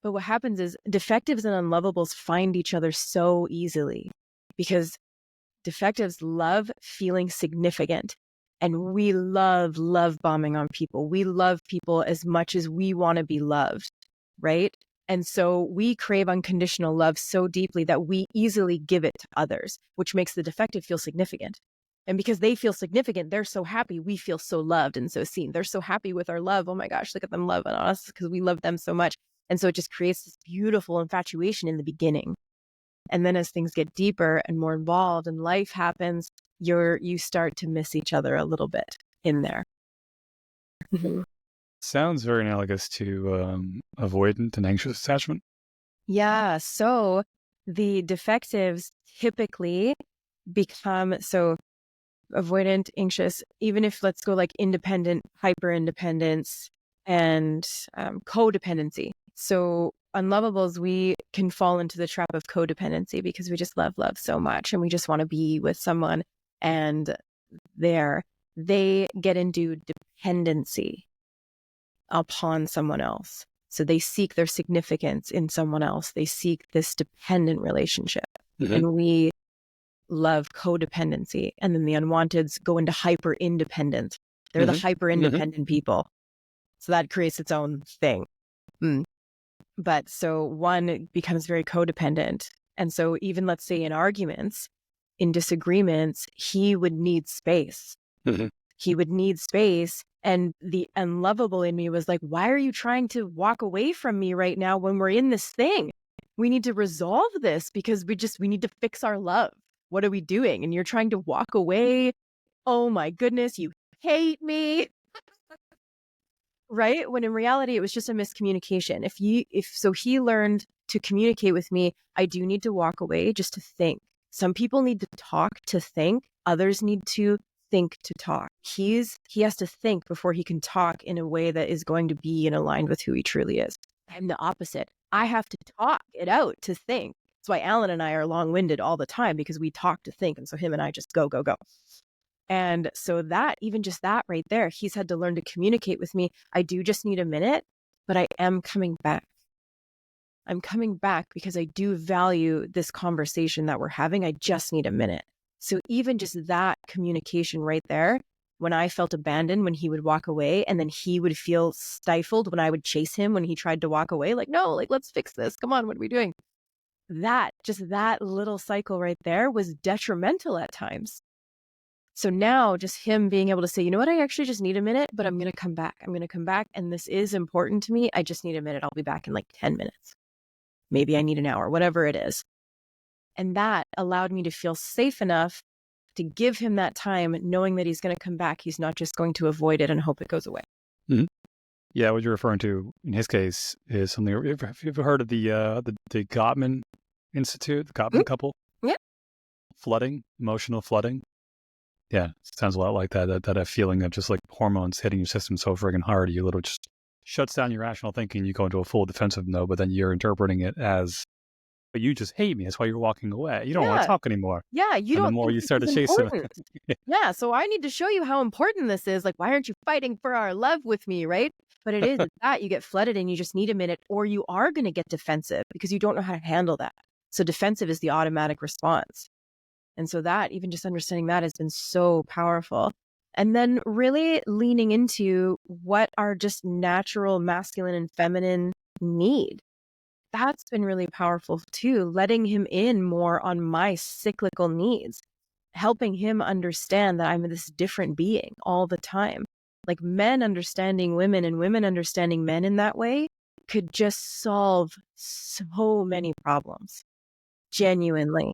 But what happens is defectives and unlovables find each other so easily because defectives love feeling significant. And we love bombing on people. We love people as much as we want to be loved, right? And so we crave unconditional love so deeply that we easily give it to others, which makes the defective feel significant. And because they feel significant, they're so happy. We feel so loved and so seen. They're so happy with our love. Oh my gosh, look at them loving us because we love them so much. And so it just creates this beautiful infatuation in the beginning. And then as things get deeper and more involved and life happens, you start to miss each other a little bit in there. Sounds very analogous to avoidant and anxious attachment. Yeah. So the defectives typically become avoidant, anxious, even if let's go like independent, hyper independence, and codependency. So unlovables, we can fall into the trap of codependency because we just love so much and we just want to be with someone, and they get into dependency upon someone else. So they seek their significance in someone else. They seek this dependent relationship. And we love codependency. And then the unwanteds go into hyper independent. They're the hyper independent people. So that creates its own thing. But so one becomes very codependent. And so even let's say in arguments, in disagreements, he would need space. He would need space. And the unlovable in me was like, why are you trying to walk away from me right now when we're in this thing? We need to resolve this because we need to fix our love. What are we doing? And you're trying to walk away. Oh my goodness, you hate me. Right? When in reality, it was just a miscommunication. If he learned to communicate with me, I do need to walk away just to think. Some people need to talk to think. Others need to think to talk. He has to think before he can talk in a way that is going to be in aligned with who he truly is. I'm the opposite. I have to talk it out to think. That's why Alan and I are long-winded all the time, because we talk to think. And so him and I just go. And so that, even just that right there, he's had to learn to communicate with me. I do just need a minute, but I am coming back. I'm coming back because I do value this conversation that we're having. I just need a minute. So even just that communication right there, when I felt abandoned, when he would walk away, and then he would feel stifled when I would chase him when he tried to walk away, like, no, like, let's fix this. Come on, what are we doing? That little cycle right there was detrimental at times. So now just him being able to say, you know what, I actually just need a minute, but I'm going to come back. I'm going to come back. And this is important to me. I just need a minute. I'll be back in like 10 minutes. Maybe I need an hour, whatever it is. And that allowed me to feel safe enough to give him that time, knowing that he's going to come back. He's not just going to avoid it and hope it goes away. Yeah, what you're referring to in his case is something. Have you ever heard of the Gottman Institute, the Gottman couple? Yeah. Flooding, emotional flooding. Yeah, sounds a lot like that feeling of just like hormones hitting your system so friggin' hard, you little just shuts down your rational thinking. You go into a full defensive mode, but then you're interpreting it as, but you just hate me. That's why you're walking away. You don't want to talk anymore. Yeah, you don't. The more you start to chase him. Yeah, so I need to show you how important this is. Like, why aren't you fighting for our love with me, right? But it is that you get flooded and you just need a minute, or you are going to get defensive because you don't know how to handle that. So defensive is the automatic response. And so that, even just understanding that, has been so powerful. And then really leaning into what our just natural masculine and feminine need. That's been really powerful too, letting him in more on my cyclical needs, helping him understand that I'm this different being all the time. Like men understanding women and women understanding men in that way could just solve so many problems. Genuinely.